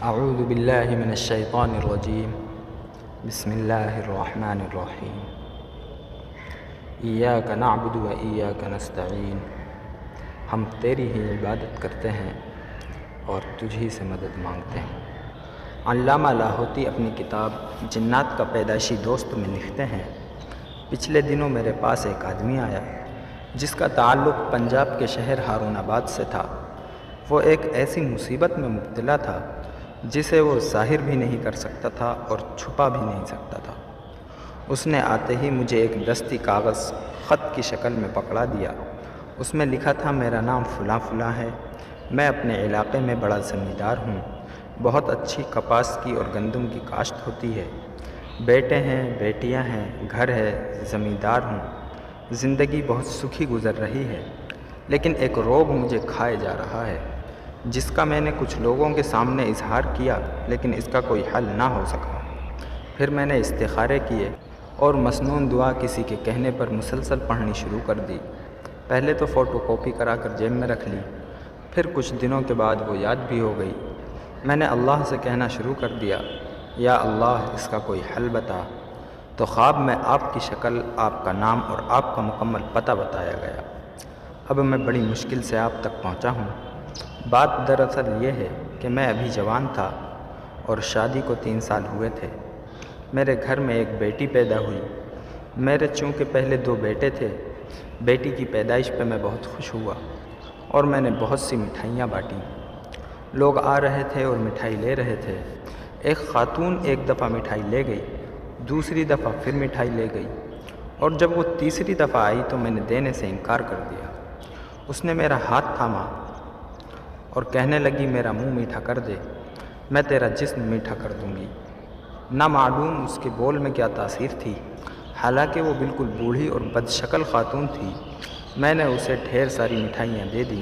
اعوذ باللہ من الشیطان الرجیم بسم اللہ الرحمن الرحیم ایاک نعبد و ایاک نستعین ہم تیری ہی عبادت کرتے ہیں اور تجھی سے مدد مانگتے ہیں۔ علامہ لاہوتی اپنی کتاب جنات کا پیدائشی دوست میں لکھتے ہیں، پچھلے دنوں میرے پاس ایک آدمی آیا جس کا تعلق پنجاب کے شہر ہارون آباد سے تھا۔ وہ ایک ایسی مصیبت میں مبتلا تھا جسے وہ ظاہر بھی نہیں کر سکتا تھا اور چھپا بھی نہیں سکتا تھا۔ اس نے آتے ہی مجھے ایک دستی کاغذ خط کی شکل میں پکڑا دیا۔ اس میں لکھا تھا، میرا نام فلاں فلاں ہے، میں اپنے علاقے میں بڑا زمیندار ہوں، بہت اچھی کپاس کی اور گندم کی کاشت ہوتی ہے، بیٹے ہیں، بیٹیاں ہیں، گھر ہے، زمیندار ہوں، زندگی بہت سکھی گزر رہی ہے، لیکن ایک روگ مجھے کھائے جا رہا ہے جس کا میں نے کچھ لوگوں کے سامنے اظہار کیا، لیکن اس کا کوئی حل نہ ہو سکا۔ پھر میں نے استخارے کیے اور مسنون دعا کسی کے کہنے پر مسلسل پڑھنی شروع کر دی۔ پہلے تو فوٹو کاپی کرا کر جیب میں رکھ لی، پھر کچھ دنوں کے بعد وہ یاد بھی ہو گئی۔ میں نے اللہ سے کہنا شروع کر دیا، یا اللہ اس کا کوئی حل بتا۔ تو خواب میں آپ کی شکل، آپ کا نام اور آپ کا مکمل پتہ بتایا گیا۔ اب میں بڑی مشکل سے آپ تک پہنچا ہوں۔ بات دراصل یہ ہے کہ میں ابھی جوان تھا اور شادی کو 3 سال ہوئے تھے۔ میرے گھر میں ایک بیٹی پیدا ہوئی۔ میرے چونکہ پہلے 2 بیٹے تھے، بیٹی کی پیدائش پہ میں بہت خوش ہوا اور میں نے بہت سی مٹھائیاں بانٹیں۔ لوگ آ رہے تھے اور مٹھائی لے رہے تھے۔ ایک خاتون ایک دفعہ مٹھائی لے گئی، دوسری دفعہ پھر مٹھائی لے گئی، اور جب وہ تیسری دفعہ آئی تو میں نے دینے سے انکار کر دیا۔ اس نے میرا ہاتھ تھاما اور کہنے لگی، میرا منہ میٹھا کر دے، میں تیرا جسم میٹھا کر دوں گی۔ نہ معلوم اس کے بول میں کیا تاثیر تھی، حالانکہ وہ بالکل بوڑھی اور بد شکل خاتون تھی۔ میں نے اسے ڈھیر ساری مٹھائیاں دے دیں۔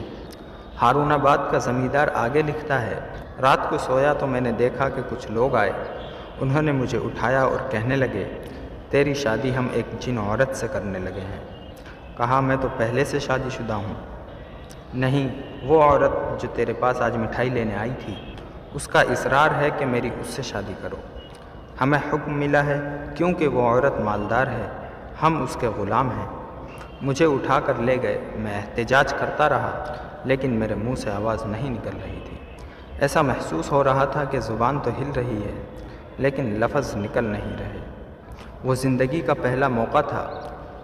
ہارون آباد کا زمیندار آگے لکھتا ہے، رات کو سویا تو میں نے دیکھا کہ کچھ لوگ آئے۔ انہوں نے مجھے اٹھایا اور کہنے لگے، تیری شادی ہم ایک جن عورت سے کرنے لگے ہیں۔ کہا، میں تو پہلے سے شادی شدہ ہوں۔ نہیں، وہ عورت جو تیرے پاس آج مٹھائی لینے آئی تھی، اس کا اصرار ہے کہ میری اس سے شادی کرو۔ ہمیں حکم ملا ہے کیونکہ وہ عورت مالدار ہے، ہم اس کے غلام ہیں۔ مجھے اٹھا کر لے گئے۔ میں احتجاج کرتا رہا لیکن میرے منہ سے آواز نہیں نکل رہی تھی۔ ایسا محسوس ہو رہا تھا کہ زبان تو ہل رہی ہے لیکن لفظ نکل نہیں رہے۔ وہ زندگی کا پہلا موقع تھا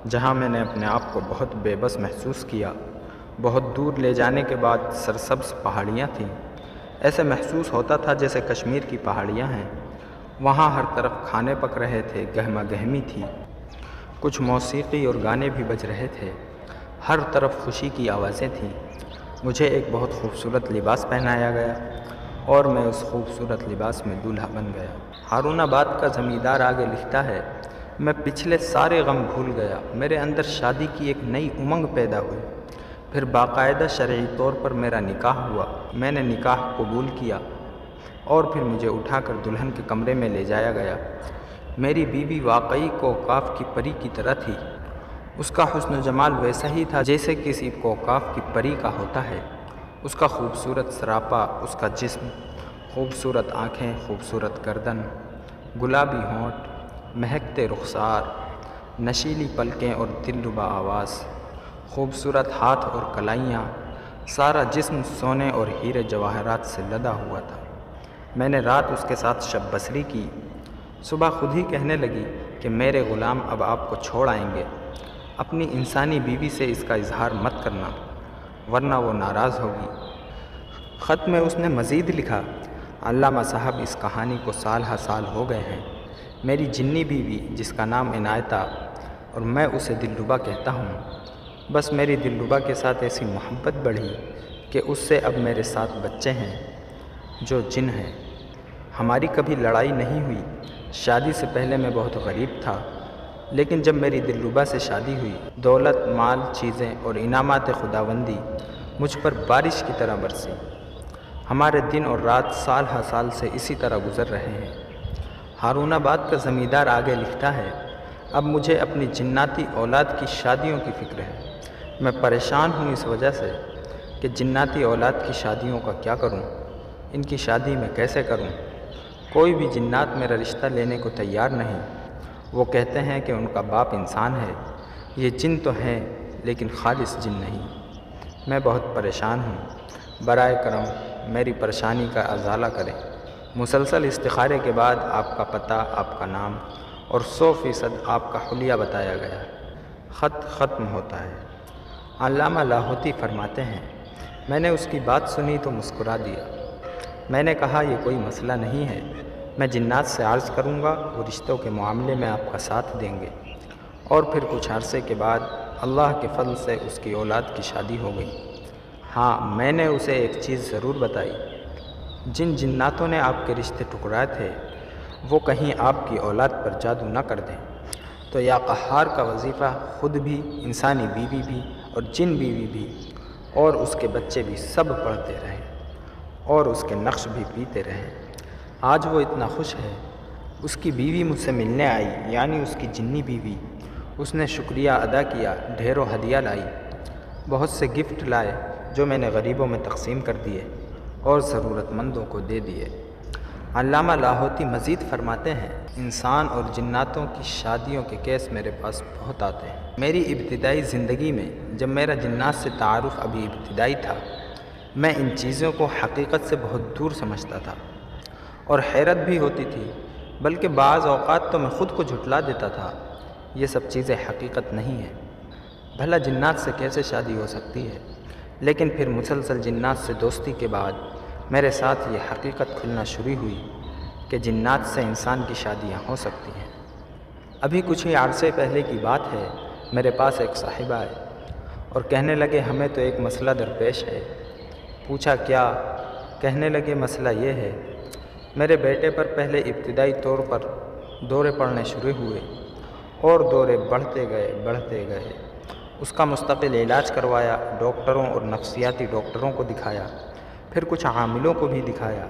جہاں میں نے اپنے آپ کو بہت بے بس محسوس کیا۔ بہت دور لے جانے کے بعد سرسبز پہاڑیاں تھیں۔ ایسے محسوس ہوتا تھا جیسے کشمیر کی پہاڑیاں ہیں۔ وہاں ہر طرف کھانے پک رہے تھے، گہما گہمی تھی، کچھ موسیقی اور گانے بھی بج رہے تھے، ہر طرف خوشی کی آوازیں تھیں۔ مجھے ایک بہت خوبصورت لباس پہنایا گیا اور میں اس خوبصورت لباس میں دولہا بن گیا۔ ہارون آباد کا زمیندار آگے لکھتا ہے، میں پچھلے سارے غم بھول گیا۔ میرے اندر شادی کی ایک نئی امنگ پیدا ہوئی۔ پھر باقاعدہ شرعی طور پر میرا نکاح ہوا۔ میں نے نکاح قبول کیا اور پھر مجھے اٹھا کر دلہن کے کمرے میں لے جایا گیا۔ میری بیوی واقعی کوکاف کی پری کی طرح تھی۔ اس کا حسن و جمال ویسا ہی تھا جیسے کسی کوکاف کی پری کا ہوتا ہے۔ اس کا خوبصورت سراپا، اس کا جسم، خوبصورت آنکھیں، خوبصورت گردن، گلابی ہونٹ، مہکتے رخسار، نشیلی پلکیں اور دلربا آواز، خوبصورت ہاتھ اور کلائیاں، سارا جسم سونے اور ہیرے جواہرات سے لدا ہوا تھا۔ میں نے رات اس کے ساتھ شب بسری کی۔ صبح خود ہی کہنے لگی کہ میرے غلام اب آپ کو چھوڑ آئیں گے۔ اپنی انسانی بیوی سے اس کا اظہار مت کرنا ورنہ وہ ناراض ہوگی۔ خط میں اس نے مزید لکھا، علامہ صاحب اس کہانی کو سال ہا سال ہو گئے ہیں۔ میری جنی بیوی جس کا نام عنایتہ اور میں اسے دلربا کہتا ہوں، بس میری دلربا کے ساتھ ایسی محبت بڑھی کہ اس سے اب میرے ساتھ بچے ہیں جو جن ہیں۔ ہماری کبھی لڑائی نہیں ہوئی۔ شادی سے پہلے میں بہت غریب تھا، لیکن جب میری دلربا سے شادی ہوئی، دولت، مال، چیزیں اور انعامات خداوندی مجھ پر بارش کی طرح برسی۔ ہمارے دن اور رات سال ہا سال سے اسی طرح گزر رہے ہیں۔ ہارون آباد کا زمیندار آگے لکھتا ہے، اب مجھے اپنی جناتی اولاد کی شادیوں کی فکر ہے۔ میں پریشان ہوں اس وجہ سے کہ جناتی اولاد کی شادیوں کا کیا کروں۔ ان کی شادی میں کیسے کروں؟ کوئی بھی جنات میرا رشتہ لینے کو تیار نہیں۔ وہ کہتے ہیں کہ ان کا باپ انسان ہے۔ یہ جن تو ہیں لیکن خالص جن نہیں۔ میں بہت پریشان ہوں، برائے کرم میری پریشانی کا ازالہ کریں۔ مسلسل استخارے کے بعد آپ کا پتہ، آپ کا نام اور 100% آپ کا حلیہ بتایا گیا۔ خط ختم ہوتا ہے۔ علامہ لاہوتی فرماتے ہیں، میں نے اس کی بات سنی تو مسکرا دیا۔ میں نے کہا یہ کوئی مسئلہ نہیں ہے، میں جنات سے عرض کروں گا، وہ رشتوں کے معاملے میں آپ کا ساتھ دیں گے۔ اور پھر کچھ عرصے کے بعد اللہ کے فضل سے اس کی اولاد کی شادی ہو گئی۔ ہاں، میں نے اسے ایک چیز ضرور بتائی، جن جناتوں نے آپ کے رشتے ٹکرائے تھے وہ کہیں آپ کی اولاد پر جادو نہ کر دیں تو یا قہار کا وظیفہ خود بھی، انسانی بیوی بھی اور جن بیوی بھی اور اس کے بچے بھی سب پڑھتے رہیں اور اس کے نقش بھی پیتے رہیں۔ آج وہ اتنا خوش ہے، اس کی بیوی مجھ سے ملنے آئی، یعنی اس کی جنی بیوی۔ اس نے شکریہ ادا کیا، ڈھیروں ہدیہ لائی، بہت سے گفٹ لائے جو میں نے غریبوں میں تقسیم کر دیے اور ضرورت مندوں کو دے دیے۔ علامہ لاہوتی مزید فرماتے ہیں، انسان اور جناتوں کی شادیوں کے کیس میرے پاس بہت آتے ہیں۔ میری ابتدائی زندگی میں جب میرا جنات سے تعارف ابھی ابتدائی تھا، میں ان چیزوں کو حقیقت سے بہت دور سمجھتا تھا اور حیرت بھی ہوتی تھی، بلکہ بعض اوقات تو میں خود کو جھٹلا دیتا تھا۔ یہ سب چیزیں حقیقت نہیں ہیں، بھلا جنات سے کیسے شادی ہو سکتی ہے؟ لیکن پھر مسلسل جنات سے دوستی کے بعد میرے ساتھ یہ حقیقت کھلنا شروع ہوئی کہ جنات سے انسان کی شادیاں ہو سکتی ہیں۔ ابھی کچھ ہی عرصے پہلے کی بات ہے، میرے پاس ایک صاحب آئے اور کہنے لگے ہمیں تو ایک مسئلہ درپیش ہے۔ پوچھا کیا؟ کہنے لگے مسئلہ یہ ہے، میرے بیٹے پر پہلے ابتدائی طور پر دورے پڑنے شروع ہوئے اور دورے بڑھتے گئے۔ اس کا مستقل علاج کروایا، ڈاکٹروں اور نفسیاتی ڈاکٹروں کو دکھایا، پھر کچھ عاملوں کو بھی دکھایا،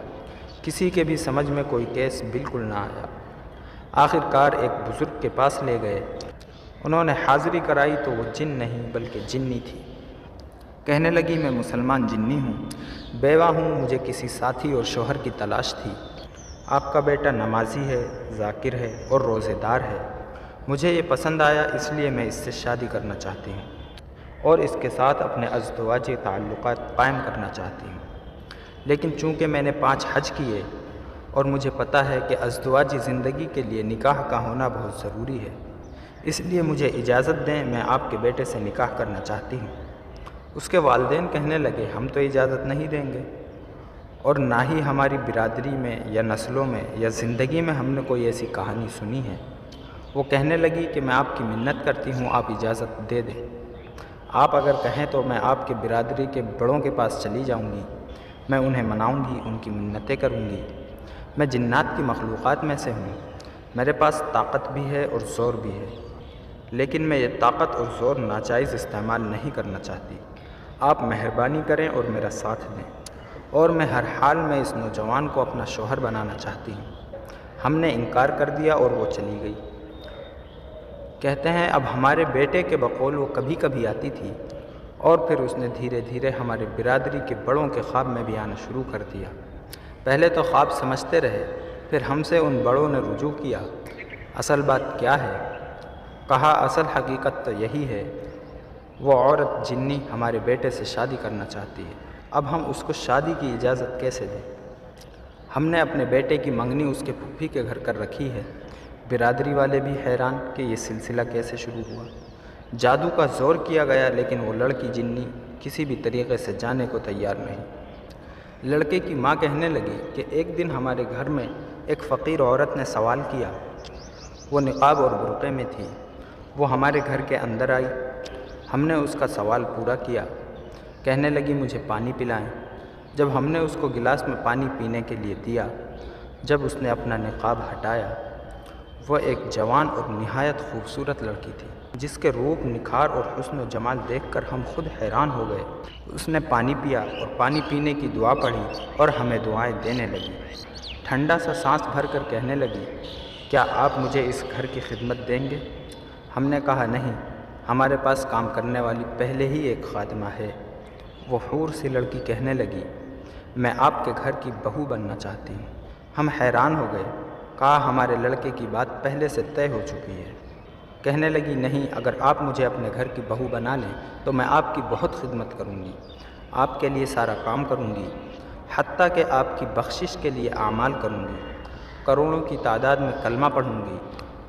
کسی کے بھی سمجھ میں کوئی کیس بالکل نہ آیا۔ آخر کار ایک بزرگ کے پاس لے گئے، انہوں نے حاضری کرائی تو وہ جن نہیں بلکہ جنی تھی۔ کہنے لگی میں مسلمان جنی ہوں، بیوہ ہوں، مجھے کسی ساتھی اور شوہر کی تلاش تھی۔ آپ کا بیٹا نمازی ہے، ذاکر ہے اور روزے دار ہے، مجھے یہ پسند آیا، اس لیے میں اس سے شادی کرنا چاہتی ہوں اور اس کے ساتھ اپنے ازدواجی تعلقات قائم کرنا چاہتی ہوں۔ لیکن چونکہ میں نے 5 حج کیے اور مجھے پتہ ہے کہ ازدواجی زندگی کے لیے نکاح کا ہونا بہت ضروری ہے، اس لیے مجھے اجازت دیں، میں آپ کے بیٹے سے نکاح کرنا چاہتی ہوں۔ اس کے والدین کہنے لگے ہم تو اجازت نہیں دیں گے، اور نہ ہی ہماری برادری میں یا نسلوں میں یا زندگی میں ہم نے کوئی ایسی کہانی سنی ہے۔ وہ کہنے لگی کہ میں آپ کی منت کرتی ہوں، آپ اجازت دے دیں۔ آپ اگر کہیں تو میں آپ کے برادری کے بڑوں کے پاس چلی جاؤں گی، میں انہیں مناؤں گی، ان کی منتیں کروں گی۔ میں جنات کی مخلوقات میں سے ہوں، میرے پاس طاقت بھی ہے اور زور بھی ہے، لیکن میں یہ طاقت اور زور ناجائز استعمال نہیں کرنا چاہتی۔ آپ مہربانی کریں اور میرا ساتھ دیں، اور میں ہر حال میں اس نوجوان کو اپنا شوہر بنانا چاہتی ہوں۔ ہم نے انکار کر دیا اور وہ چلی گئی۔ کہتے ہیں اب ہمارے بیٹے کے بقول وہ کبھی کبھی آتی تھی اور پھر اس نے دھیرے دھیرے ہمارے برادری کے بڑوں کے خواب میں بھی آنا شروع کر دیا۔ پہلے تو خواب سمجھتے رہے، پھر ہم سے ان بڑوں نے رجوع کیا، اصل بات کیا ہے؟ کہا اصل حقیقت تو یہی ہے، وہ عورت جنی ہمارے بیٹے سے شادی کرنا چاہتی ہے، اب ہم اس کو شادی کی اجازت کیسے دیں؟ ہم نے اپنے بیٹے کی منگنی اس کے پھپھی کے گھر کر رکھی ہے۔ برادری والے بھی حیران کہ یہ سلسلہ کیسے شروع ہوا۔ جادو کا زور کیا گیا لیکن وہ لڑکی جنی کسی بھی طریقے سے جانے کو تیار نہیں۔ لڑکے کی ماں کہنے لگی کہ ایک دن ہمارے گھر میں ایک فقیر عورت نے سوال کیا، وہ نقاب اور برقعے میں تھی، وہ ہمارے گھر کے اندر آئی، ہم نے اس کا سوال پورا کیا، کہنے لگی مجھے پانی پلائیں۔ جب ہم نے اس کو گلاس میں پانی پینے کے لیے دیا، جب اس نے اپنا نقاب ہٹایا، وہ ایک جوان اور نہایت خوبصورت لڑکی تھی، جس کے روپ، نکھار اور حسن و جمال دیکھ کر ہم خود حیران ہو گئے۔ اس نے پانی پیا اور پانی پینے کی دعا پڑھی اور ہمیں دعائیں دینے لگی۔ ٹھنڈا سا سانس بھر کر کہنے لگی کیا آپ مجھے اس گھر کی خدمت دیں گے؟ ہم نے کہا نہیں، ہمارے پاس کام کرنے والی پہلے ہی ایک خادمہ ہے۔ وہ حور سی لڑکی کہنے لگی میں آپ کے گھر کی بہو بننا چاہتی ہوں۔ ہم حیران ہو گئے، کہا ہمارے لڑکے کی بات پہلے سے طے ہو چکی ہے۔ کہنے لگی نہیں، اگر آپ مجھے اپنے گھر کی بہو بنا لیں تو میں آپ کی بہت خدمت کروں گی، آپ کے لیے سارا کام کروں گی، حتیٰ کہ آپ کی بخشش کے لیے اعمال کروں گی، کروڑوں کی تعداد میں کلمہ پڑھوں گی،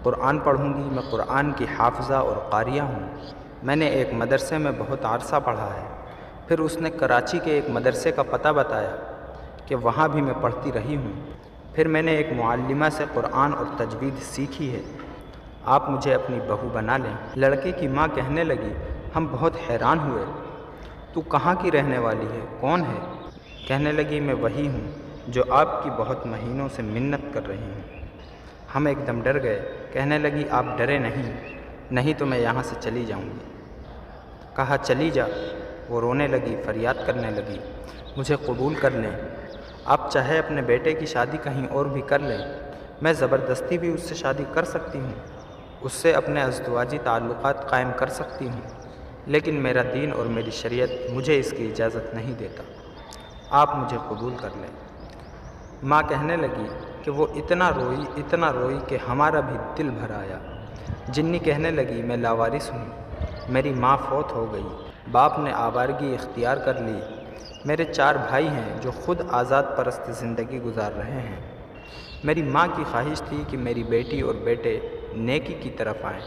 قرآن پڑھوں گی۔ میں قرآن کی حافظہ اور قاریہ ہوں۔ میں نے ایک مدرسے میں بہت عرصہ پڑھا ہے۔ پھر اس نے کراچی کے ایک مدرسے کا پتہ بتایا کہ وہاں بھی میں پڑھتی رہی ہوں۔ پھر میں نے ایک معلمہ سے قرآن اور تجوید سیکھی ہے، آپ مجھے اپنی بہو بنا لیں۔ لڑکے کی ماں کہنے لگی، ہم بہت حیران ہوئے، تو کہاں کی رہنے والی ہے، کون ہے؟ کہنے لگی میں وہی ہوں جو آپ کی بہت مہینوں سے منت کر رہی ہوں۔ ہم ایک دم ڈر گئے۔ کہنے لگی آپ ڈرے نہیں تو میں یہاں سے چلی جاؤں گی۔ کہا چلی جا۔ وہ رونے لگی، فریاد کرنے لگی، مجھے قبول کر لیں، آپ چاہے اپنے بیٹے کی شادی کہیں اور بھی کر لیں، میں زبردستی بھی اس سے شادی کر سکتی ہوں، اس سے اپنے ازدواجی تعلقات قائم کر سکتی ہوں، لیکن میرا دین اور میری شریعت مجھے اس کی اجازت نہیں دیتا، آپ مجھے قبول کر لیں۔ ماں کہنے لگی کہ وہ اتنا روئی کہ ہمارا بھی دل بھر آیا۔ جنی کہنے لگی میں لاوارث ہوں، میری ماں فوت ہو گئی، باپ نے آوارگی اختیار کر لی، میرے 4 بھائی ہیں جو خود آزاد پرست زندگی گزار رہے ہیں۔ میری ماں کی خواہش تھی کہ میری بیٹی اور بیٹے نیکی کی طرف آئیں،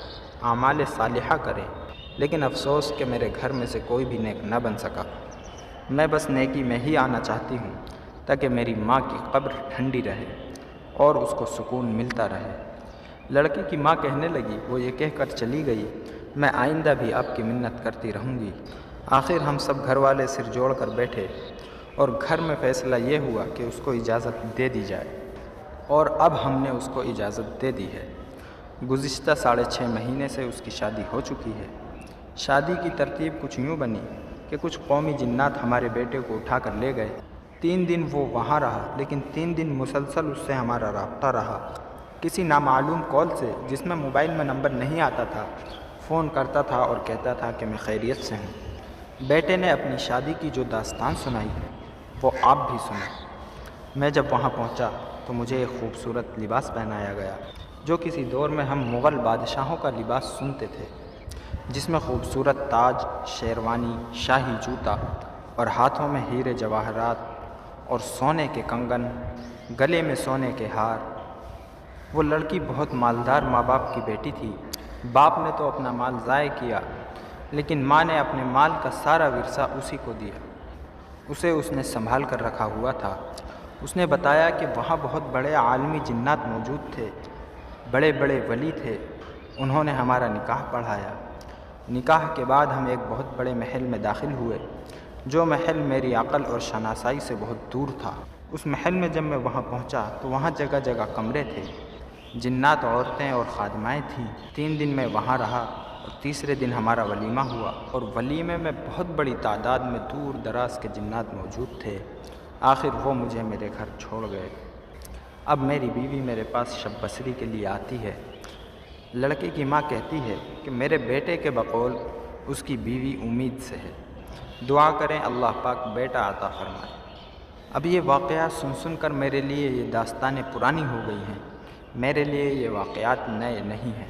اعمال صالحہ کریں، لیکن افسوس کہ میرے گھر میں سے کوئی بھی نیک نہ بن سکا۔ میں بس نیکی میں ہی آنا چاہتی ہوں تاکہ میری ماں کی قبر ٹھنڈی رہے اور اس کو سکون ملتا رہے۔ لڑکی کی ماں کہنے لگی وہ یہ کہہ کر چلی گئی، میں آئندہ بھی آپ کی منت کرتی رہوں گی۔ آخر ہم سب گھر والے سر جوڑ کر بیٹھے اور گھر میں فیصلہ یہ ہوا کہ اس کو اجازت دے دی جائے، اور اب ہم نے اس کو اجازت دے دی ہے۔ گزشتہ 6.5 مہینے سے اس کی شادی ہو چکی ہے۔ شادی کی ترتیب کچھ یوں بنی کہ کچھ قومی جنات ہمارے بیٹے کو اٹھا کر لے گئے۔ 3 دن وہ وہاں رہا، لیکن 3 دن مسلسل اس سے ہمارا رابطہ رہا۔ کسی نامعلوم کال سے، جس میں موبائل میں نمبر نہیں آتا تھا، فون کرتا تھا اور کہتا تھا کہ میں خیریت سے ہوں۔ بیٹے نے اپنی شادی کی جو داستان سنائی وہ آپ بھی سنیں۔ میں جب وہاں پہنچا تو مجھے ایک خوبصورت لباس پہنایا گیا، جو کسی دور میں ہم مغل بادشاہوں کا لباس سنتے تھے، جس میں خوبصورت تاج، شیروانی، شاہی جوتا اور ہاتھوں میں ہیرے جواہرات اور سونے کے کنگن، گلے میں سونے کے ہار۔ وہ لڑکی بہت مالدار ماں باپ کی بیٹی تھی۔ باپ نے تو اپنا مال ضائع کیا، لیکن ماں نے اپنے مال کا سارا ورثہ اسی کو دیا۔ اسے اس نے سنبھال کر رکھا ہوا تھا۔ اس نے بتایا کہ وہاں بہت بڑے عالمی جنات موجود تھے، بڑے بڑے ولی تھے، انہوں نے ہمارا نکاح پڑھایا۔ نکاح کے بعد ہم ایک بہت بڑے محل میں داخل ہوئے، جو محل میری عقل اور شناسائی سے بہت دور تھا۔ اس محل میں جب میں وہاں پہنچا تو وہاں جگہ جگہ کمرے تھے، جنات، عورتیں اور خادمائیں تھیں۔ 3 دن میں وہاں رہا اور تیسرے دن ہمارا ولیمہ ہوا، اور ولیمے میں بہت بڑی تعداد میں دور دراز کے جنات موجود تھے۔ آخر وہ مجھے میرے گھر چھوڑ گئے۔ اب میری بیوی میرے پاس شب بسری کے لیے آتی ہے۔ لڑکے کی ماں کہتی ہے کہ میرے بیٹے کے بقول اس کی بیوی امید سے ہے، دعا کریں اللہ پاک بیٹا عطا فرمائے۔ اب یہ واقعات سن کر میرے لیے یہ داستانیں پرانی ہو گئی ہیں، میرے لیے یہ واقعات نئے نہیں ہیں۔